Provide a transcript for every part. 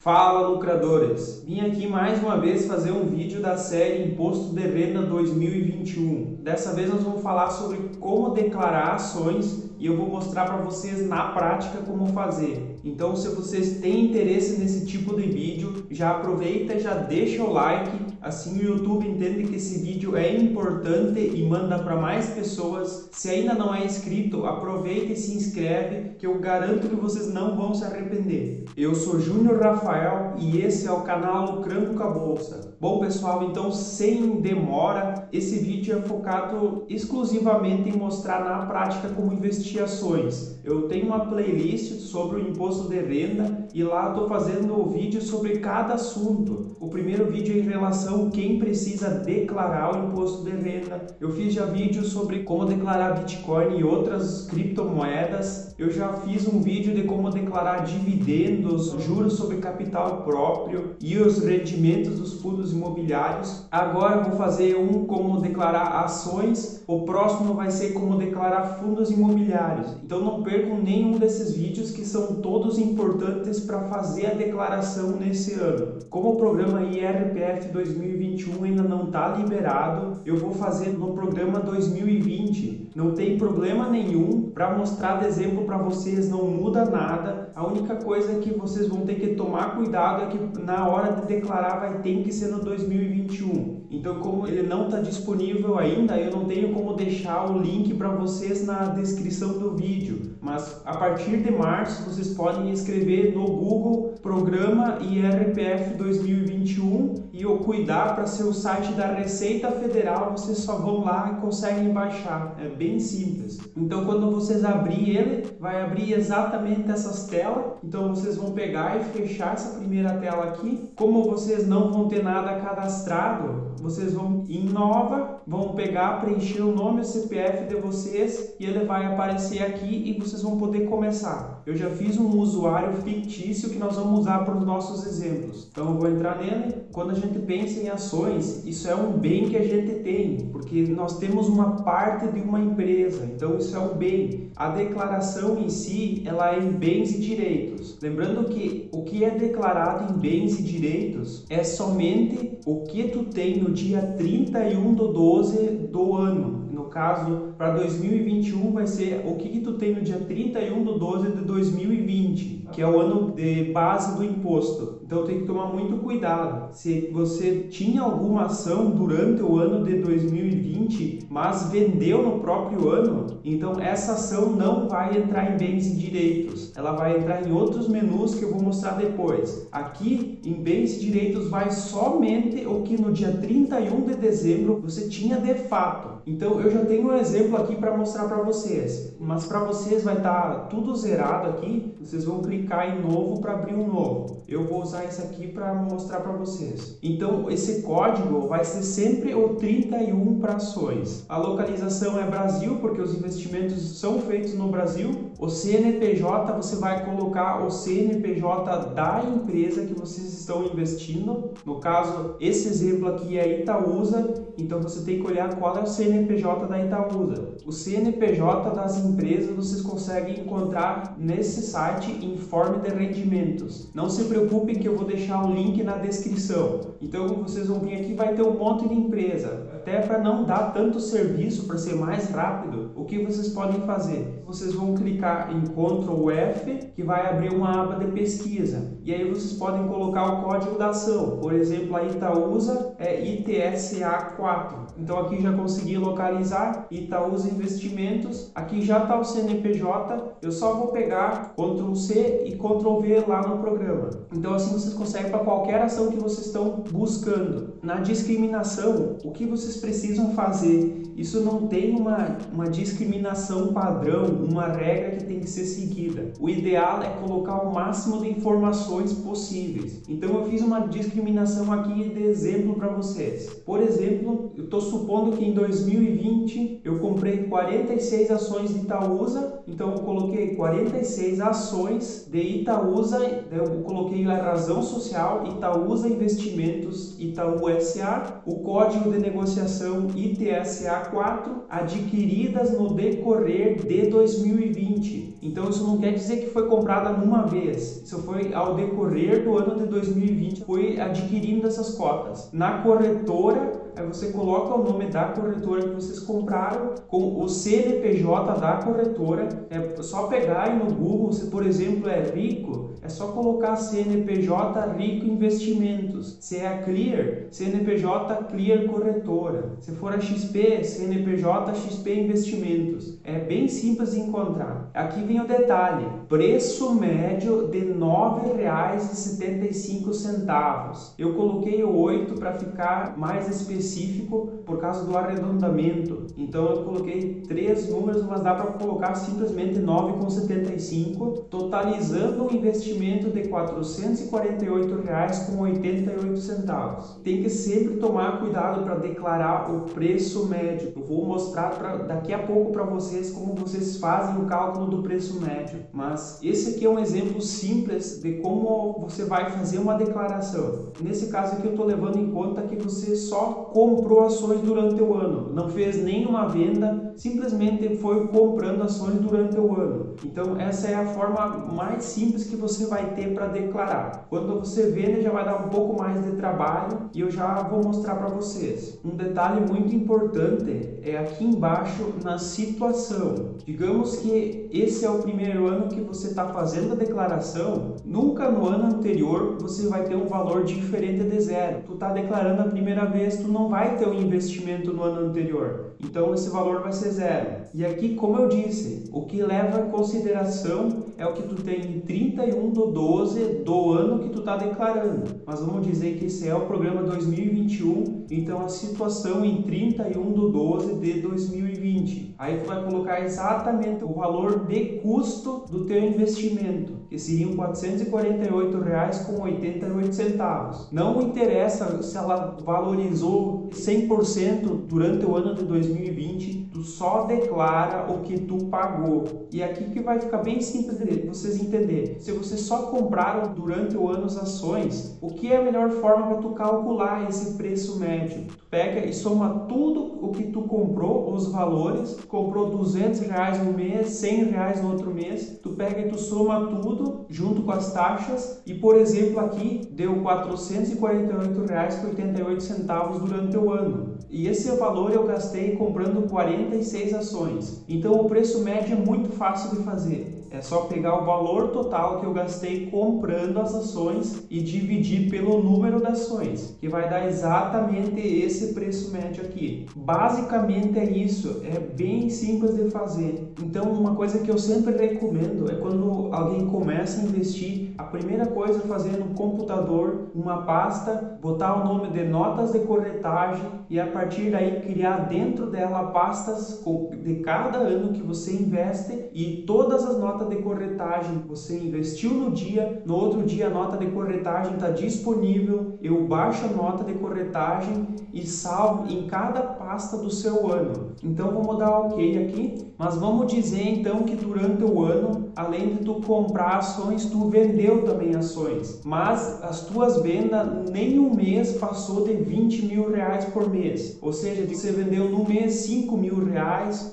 Fala, lucradores! Vim aqui mais uma vez fazer um vídeo da série Imposto de Renda 2021. Dessa vez nós vamos falar sobre como declarar ações e eu vou mostrar para vocês na prática como fazer. Então, se vocês têm interesse nesse tipo de vídeo, já aproveita e já deixa o like, assim o YouTube entende que esse vídeo é importante e manda para mais pessoas. Se ainda não é inscrito, aproveita e se inscreve, que eu garanto que vocês não vão se arrepender. Eu sou Júnior Rafael e esse é o canal Lucrando com a Bolsa. Bom, pessoal, então sem demora, esse vídeo é focado exclusivamente em mostrar na prática como investir ações. Eu tenho uma playlist sobre o imposto de renda e lá estou fazendo vídeo sobre cada assunto. O primeiro vídeo é em relação a quem precisa declarar o imposto de renda. Eu fiz já vídeo sobre como declarar Bitcoin e outras criptomoedas. Eu já fiz um vídeo de como declarar dividendos, juros sobre capital próprio e os rendimentos dos fundos imobiliários. Agora eu vou fazer um como declarar ações. O próximo vai ser como declarar fundos imobiliários. Então não percam nenhum desses vídeos, que são todos importantes para fazer a declaração nesse ano. Como o programa IRPF 2021 ainda não está liberado, eu vou fazer no programa 2020. Não tem problema nenhum, para mostrar de exemplo para vocês, não muda nada. A única coisa que vocês vão ter que tomar cuidado é que na hora de declarar vai ter que ser no 2021. Então, como ele não está disponível ainda, eu não tenho como deixar o link para vocês na descrição do vídeo. Mas a partir de março vocês podem escrever no Google Programa IRPF 2021 e eu cuidar para ser o site da Receita Federal. Vocês só vão lá e conseguem baixar. É bem simples. Então, quando vocês abrir ele, vai abrir exatamente essas telas. Então, vocês vão pegar e fechar essa primeira tela aqui. Como vocês não vão ter nada cadastrado, vocês vão em nova, vão pegar, preencher o nome, o CPF de vocês e ele vai aparecer aqui e vocês vão poder começar. Eu já fiz um usuário fictício que nós vamos usar para os nossos exemplos. Então eu vou entrar nele. Quando a gente pensa em ações, isso é um bem que a gente tem, porque nós temos uma parte de uma empresa, então isso é um bem. A declaração em si, ela é em bens e direitos. Lembrando que o que é declarado em bens e direitos é somente o que tu tem no dia 31/12 do ano. No caso, para 2021 vai ser o que tu tem no dia 31/12 de 2020, que é o ano de base do imposto. Então tem que tomar muito cuidado. Se você tinha alguma ação durante o ano de 2020, mas vendeu no próprio ano, então essa ação não vai entrar em bens e direitos. Ela vai entrar em outros menus que eu vou mostrar depois. Aqui em bens e direitos vai somente o que no dia 31 de dezembro você tinha de fato. Então eu já tenho um exemplo aqui para mostrar para vocês, mas para vocês vai estar tudo zerado aqui. Vocês vão clicar em novo para abrir um novo. Eu vou usar isso aqui para mostrar para vocês. Então esse código vai ser sempre o 31 para ações. A localização é Brasil, porque os investimentos são feitos no Brasil. O CNPJ, você vai colocar o CNPJ da empresa que vocês estão investindo. No caso, esse exemplo aqui é Itaúsa, então você tem que olhar qual é o CNPJ da Itaúsa. O CNPJ das empresas vocês conseguem encontrar nesse site Informe de Rendimentos. Não se preocupem que eu vou deixar o link na descrição. Então vocês vão vir aqui, vai ter um monte de empresa. Até para não dar tanto serviço, para ser mais rápido, o que vocês podem fazer? Vocês vão clicar em Ctrl F, que vai abrir uma aba de pesquisa. E aí vocês podem colocar o código da ação. Por exemplo, a Itaúsa é ITSA4. Então aqui já consegui localizar Itaúsa Investimentos. Aqui já está o CNPJ. Eu só vou pegar Ctrl C e Ctrl V lá no programa. Então assim vocês conseguem para qualquer ação que vocês estão buscando. Na discriminação, o que vocês precisam fazer? Isso não tem uma discriminação padrão, uma regra que tem que ser seguida. O ideal é colocar o máximo de informações possíveis. Então eu fiz uma discriminação aqui de exemplo para vocês. Por exemplo, eu estou supondo que em 2020 eu comprei 46 ações de Itaúsa, então eu coloquei 46 ações de Itaúsa, eu coloquei a razão social Itaúsa Investimentos Itaú SA, o código de negociação Associação ITSA 4 adquiridas no decorrer de 2020. Então isso não quer dizer que foi comprada numa vez, isso foi ao decorrer do ano de 2020, foi adquirindo essas cotas. Na corretora, aí você coloca o nome da corretora que vocês compraram com o CNPJ da corretora. É só pegar aí no Google, se por exemplo é Rico, é só colocar CNPJ Rico Investimentos. Se é a Clear, CNPJ Clear Corretora. Se for a XP, CNPJ XP Investimentos. É bem simples de encontrar. Aqui vem o detalhe: preço médio de R$ 9,75. Eu coloquei o 8 para ficar mais específico por causa do arredondamento. Então eu coloquei 3 números, mas dá para colocar simplesmente 9,75, totalizando um investimento de R$ 448,88. Tem que sempre tomar cuidado para declarar o preço médio. Eu vou mostrar daqui a pouco para vocês como vocês fazem o cálculo do preço médio. Mas esse aqui é um exemplo simples de como você vai fazer uma declaração. Nesse caso aqui eu estou levando em conta que você só comprou ações durante o ano, não fez nenhuma venda, simplesmente foi comprando ações durante o ano. Então essa é a forma mais simples que você vai ter para declarar. Quando você vende já vai dar um pouco mais de trabalho e eu já vou mostrar para vocês. Um detalhe muito importante é aqui embaixo na situação. Digamos que esse é o primeiro ano que você está fazendo a declaração, nunca no ano anterior você vai ter um valor diferente de zero. Tu está declarando a primeira vez, tu não vai ter um investimento no ano anterior. Então esse valor vai ser zero. E aqui, como eu disse, o que leva em consideração é o que tu tem em 31/12 do ano que tu está declarando. Mas vamos dizer que esse é o programa 2021, então a situação em 31/12 de 2020. Aí tu vai colocar exatamente o valor de custo do teu investimento, que seriam R$ 448,88. Não interessa se ela valorizou 100% durante o ano de 2020, tu só declara o que tu pagou. E aqui que vai ficar bem simples de vocês entenderem. Se você só compraram durante o ano as ações, o que é a melhor forma para tu calcular esse preço médio? Tu pega e soma tudo o que tu comprou, os valores, comprou R$200 no mês, R$100 no outro mês, tu pega e tu soma tudo junto com as taxas e, por exemplo, aqui deu R$ 448,88 durante o ano. E esse valor eu gastei comprando 46 ações. Então o preço médio é muito fácil de fazer. É só pegar o valor total que eu gastei comprando as ações e dividir pelo número de ações, que vai dar exatamente esse preço médio aqui. Basicamente é isso, é bem simples de fazer. Então uma coisa que eu sempre recomendo é quando alguém começa a investir, a primeira coisa é fazer no computador uma pasta, botar o nome de notas de corretagem e a partir daí criar dentro dela pastas de cada ano que você investe e todas as notas de corretagem que você investiu no dia, no outro dia a nota de corretagem está disponível, eu baixo a nota de corretagem e salvo em cada pasta do seu ano. Então vamos dar OK aqui, mas vamos dizer então que durante o ano, além de tu comprar ações, tu vendeu também ações, mas as tuas vendas nem um mês passou de R$20 mil por mês, ou seja, você vendeu no mês R$5 mil,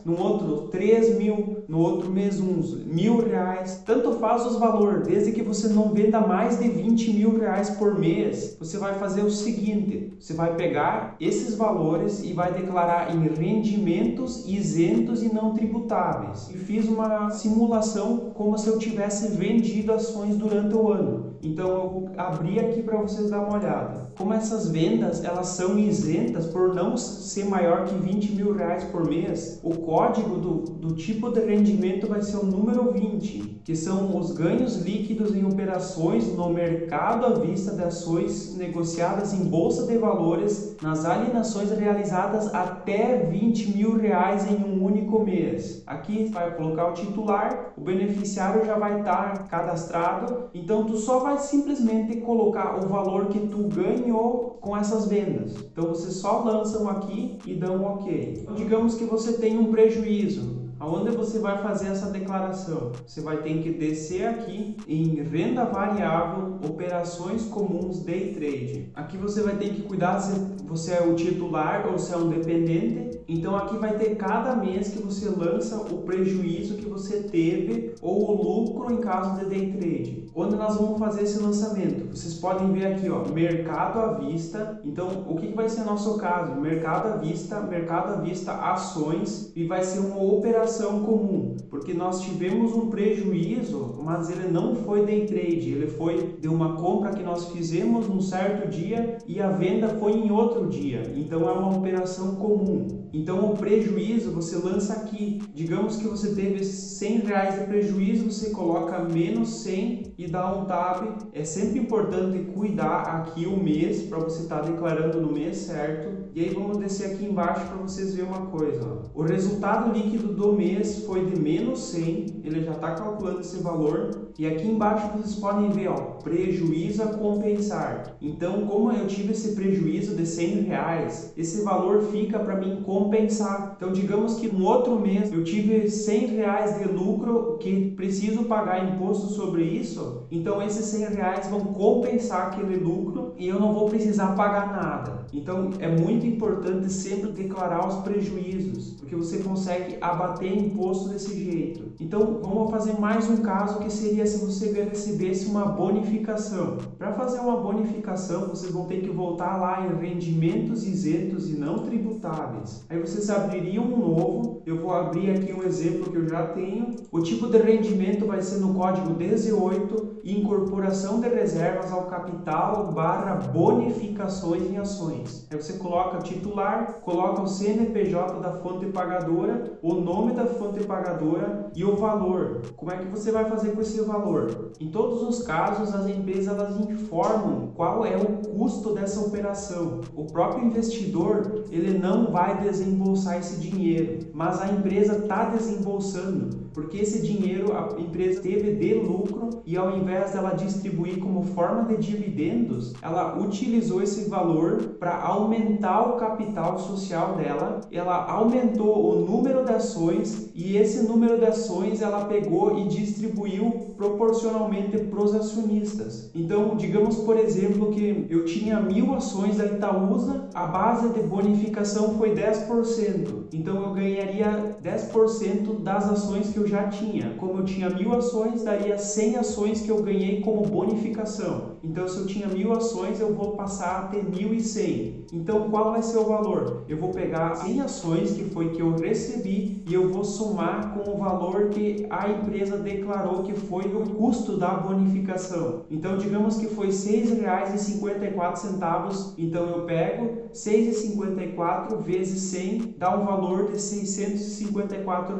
no outro R$3 mil, no outro mês uns R$1.000, tanto faz os valores, desde que você não venda mais de R$20 mil por mês, você vai fazer o seguinte, você vai pegar esses valores e vai declarar em rendimentos isentos e não tributáveis. E fiz uma simulação como se eu tivesse vendido ações durante o ano. Então eu vou abrir aqui para vocês dar uma olhada. Como essas vendas elas são isentas por não ser maior que R$20 mil por mês, o código do tipo de rendimento vai ser o número 20, que são os ganhos líquidos em operações no mercado à vista de ações negociadas em bolsa de valores nas alienações realizadas até R$20 mil em um único mês. Aqui vai colocar o titular, o beneficiário já vai estar cadastrado, então tu só vai simplesmente colocar o valor que tu ganhou com essas vendas. Então você só lança aqui e dá um OK. Digamos que você tem um prejuízo. Aonde você vai fazer essa declaração? Você vai ter que descer aqui em renda variável, operações comuns day trade. Aqui você vai ter que cuidar se você é o titular ou se é um dependente. Então aqui vai ter cada mês que você lança o prejuízo que você teve ou o lucro em caso de day trade. Onde nós vamos fazer esse lançamento? Vocês podem ver aqui, ó, mercado à vista. Então o que vai ser nosso caso? Mercado à vista, ações, e vai ser uma operação comum, porque nós tivemos um prejuízo, mas ele não foi day trade, ele foi de uma compra que nós fizemos num certo dia e a venda foi em outro dia, então é uma operação comum. Então o prejuízo você lança aqui, digamos que você teve R$100 de prejuízo, você coloca menos 100 e dá um tab. É sempre importante cuidar aqui o mês para você estar declarando no mês certo. E aí vamos descer aqui embaixo para vocês verem uma coisa, ó. O resultado líquido do mês foi de menos 100, ele já está calculando esse valor. E aqui embaixo vocês podem ver, ó, prejuízo a compensar. Então, como eu tive esse prejuízo de R$100, esse valor fica para mim compensar. Então, digamos que no outro mês eu tive R$100 de lucro que preciso pagar imposto sobre isso. Então, esses R$100 vão compensar aquele lucro e eu não vou precisar pagar nada. Então, é muito importante sempre declarar os prejuízos, porque você consegue abater imposto desse jeito. Então, vamos fazer mais um caso que seria se você recebesse uma bonificação. Para fazer uma bonificação, vocês vão ter que voltar lá em rendimentos isentos e não tributáveis. Aí vocês abririam um novo. Eu vou abrir aqui um exemplo que eu já tenho. O tipo de rendimento vai ser no código 18, incorporação de reservas ao capital / bonificações em ações. Aí você coloca titular, coloca o CNPJ da fonte pagadora, o nome da fonte pagadora e o valor. Como é que você vai fazer com esse valor? Em todos os casos, as empresas elas informam qual é o custo dessa operação. O próprio investidor ele não vai desembolsar esse dinheiro, mas a empresa está desembolsando, porque esse dinheiro a empresa teve de lucro e ao invés dela distribuir como forma de dividendos, ela utilizou esse valor para aumentar o capital social dela, ela aumentou o número de ações e esse número de ações ela pegou e distribuiu proporcionalmente para os acionistas. Então, digamos por exemplo que eu tinha 1000 ações da Itaúsa, a base de bonificação foi 10%, então eu ganharia 10% das ações que eu já tinha. Como eu tinha 1000 ações, daria 100 ações que eu ganhei como bonificação. Então, se eu tinha 1000 ações, eu vou passar a ter 1100. Então, qual vai ser o valor? Eu vou pegar 100 ações que foi que eu recebi e eu vou somar com o valor que a empresa declarou que foi o custo da bonificação. Então, digamos que foi R$ 6,54. Então, eu pego 6,54 vezes 100, dá um valor de R$ 654.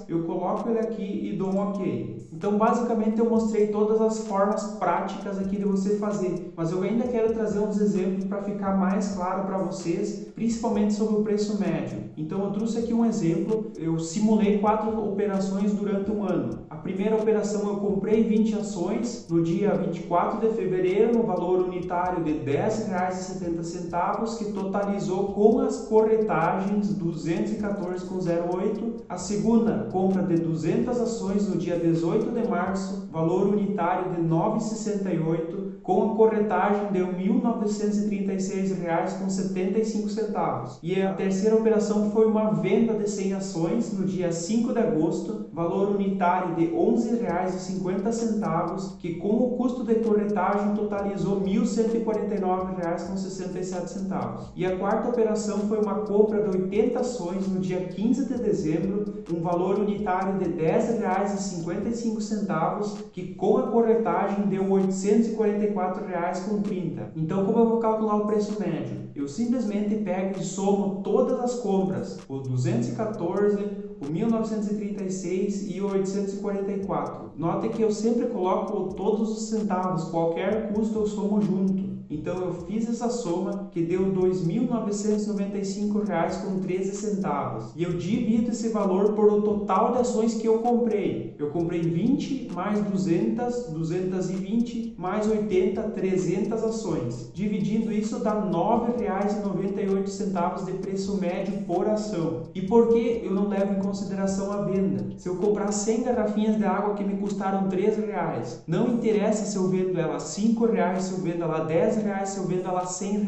Eu coloco ele aqui e dou um OK. Então, basicamente, eu mostrei todas as formas práticas aqui de você fazer, mas eu ainda quero trazer uns exemplos para ficar mais claro para vocês, principalmente sobre o preço médio. Então, eu trouxe aqui um exemplo, eu simulei 4 operações durante um ano. A primeira operação eu comprei 20 ações no dia 24 de fevereiro, no valor unitário de R$ 10,70, que totalizou com as corretagens R$ 214,08. A segunda, compra de 200 ações no dia 18 de março, valor unitário de R$ 9,68, com a corretagem deu R$ 1.936,75. E a terceira operação foi uma venda de 100 ações no dia 5 de agosto, valor unitário de R$ 11,50, que com o custo de corretagem totalizou R$ 1.149,67. E a quarta operação foi uma compra de 80 ações no dia 15 de dezembro, um valor unitário de R$ 10,55, que com a corretagem deu R$ 844,30. Então, como eu vou calcular o preço médio? Eu simplesmente pego e somo todas as compras, o 214, o 1936 e o 844. Note que eu sempre coloco todos os centavos, qualquer custo eu somo junto. Então eu fiz essa soma que deu R$ 2.995,13 e eu divido esse valor por o total de ações que eu comprei. Eu comprei 20 mais 200, 220 mais 80, 300 ações. Dividindo isso dá R$ 9,98 de preço médio por ação. E por que eu não levo em consideração a venda? Se eu comprar 100 garrafinhas de água que me custaram R$ 3, não interessa se eu vendo ela R$ 5, se eu vendo ela R$ 10, se eu vendo ela R$ 100.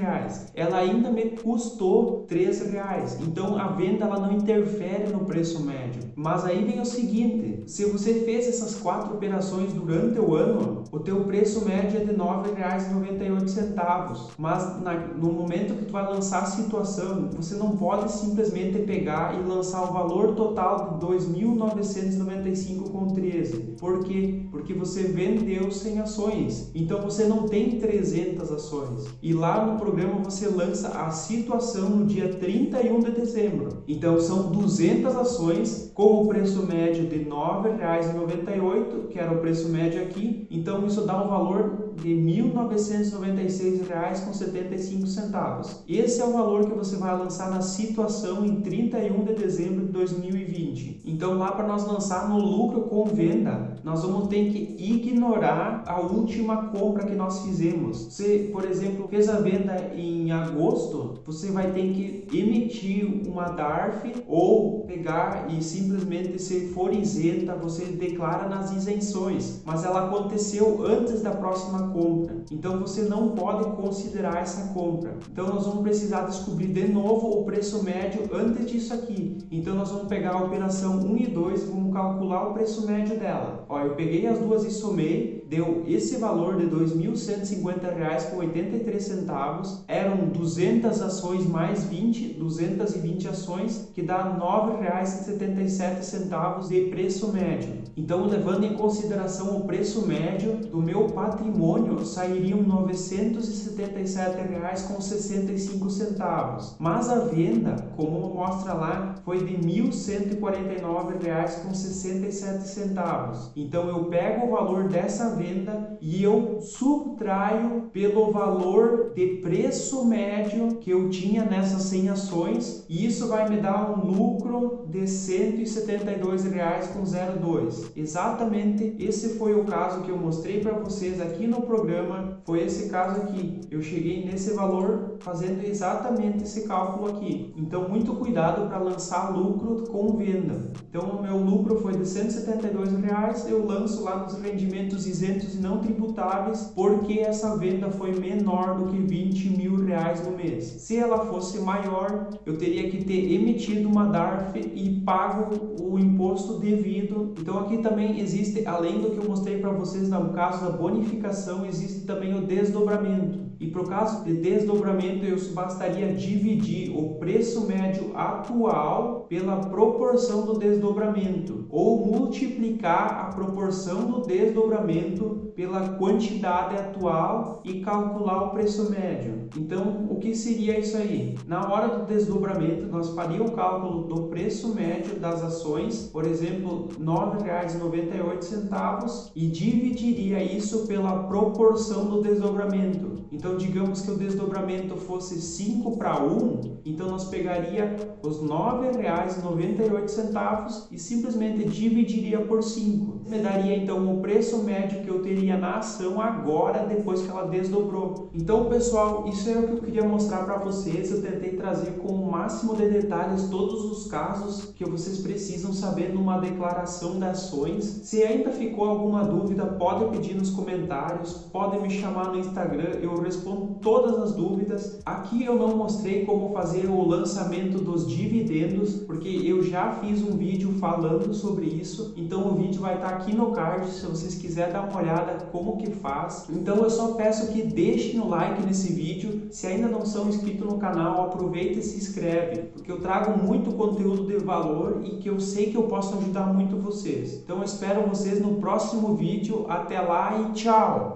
Ela ainda me custou R$ 3. Então a venda ela não interfere no preço médio. Mas aí vem o seguinte, se você fez essas 4 operações durante o ano, o teu preço médio é de R$ 9,98. Mas no momento que tu vai lançar a situação, você não pode simplesmente pegar e lançar o valor total de R$ 2.995,13. Por quê? Porque você vendeu 100 ações. Então você não tem 300 ações. E lá no programa você lança a situação no dia 31 de dezembro. Então são 200 ações com o preço médio de R$ 9,98, que era o preço médio aqui. Então isso dá um valor de R$ 1.996,75. Esse é o valor que você vai lançar na situação em 31 de dezembro de 2020. Então lá para nós lançar no lucro com venda, nós vamos ter que ignorar a última compra que nós fizemos. Se, por exemplo, fez a venda em agosto, você vai ter que emitir uma DARF ou pegar e simplesmente, se for isenta, você declara nas isenções, mas ela aconteceu antes da próxima compra, então você não pode considerar essa compra. Então nós vamos precisar descobrir de novo o preço médio antes disso aqui. Então nós vamos pegar a operação 1 e 2 e vamos calcular o preço médio dela. Ó, eu peguei as duas e somei, deu esse valor de R$ 2.150,83. Eram 200 ações mais 220 ações, que dá R$ 9,77 de preço médio. Então, levando em consideração o preço médio do meu patrimônio, sairiam R$ 967,65. Mas a venda, como mostra lá, foi de R$ 1.149,67. Então, eu pego o valor dessa venda e eu subtraio pelo valor de preço médio que eu tinha nessas 100 ações, e isso vai me dar um lucro de R$ 172,02. Exatamente esse foi o caso que eu mostrei para vocês aqui no programa, foi esse caso aqui. Eu cheguei nesse valor fazendo exatamente esse cálculo aqui. Então, muito cuidado para lançar lucro com venda. Então, o meu lucro foi de R$ 172, eu lanço lá nos rendimentos isentos e não tributáveis, porque essa venda foi menor do que R$ 20 mil no mês. Se ela fosse maior, eu teria que ter emitido uma DARF e pago o imposto devido. Então aqui também existe, além do que eu mostrei para vocês no caso da bonificação, existe também o desdobramento. E para o caso de desdobramento, eu bastaria dividir o preço médio atual pela proporção do desdobramento, ou multiplicar a proporção do desdobramento pela quantidade atual e calcular o preço médio. Então, o que seria isso aí? Na hora do desdobramento, nós faríamos o cálculo do preço médio das ações, por exemplo, R$ 9,98, e dividiria isso pela proporção do desdobramento. Então, digamos que o desdobramento fosse 5:1, então nós pegaria os R$ 9,98 e simplesmente dividiria por 5. Me daria então o preço médio que eu teria na ação agora, depois que ela desdobrou. Então, pessoal, isso é o que eu queria mostrar para vocês. Eu tentei trazer com o máximo de detalhes todos os casos que vocês precisam saber numa declaração de ações. Se ainda ficou alguma dúvida, pode pedir nos comentários, pode me chamar no Instagram, eu respondo todas as dúvidas. Aqui eu não mostrei como fazer o lançamento dos dividendos, porque eu já fiz um vídeo falando sobre isso, então o vídeo vai estar aqui no card, se vocês quiserem dar uma olhada como que faz. Então eu só peço que deixem o like nesse vídeo. Se ainda não são inscritos no canal, aproveita e se inscreve, porque eu trago muito conteúdo de valor e que eu sei que eu posso ajudar muito vocês. Então eu espero vocês no próximo vídeo. Até lá e tchau!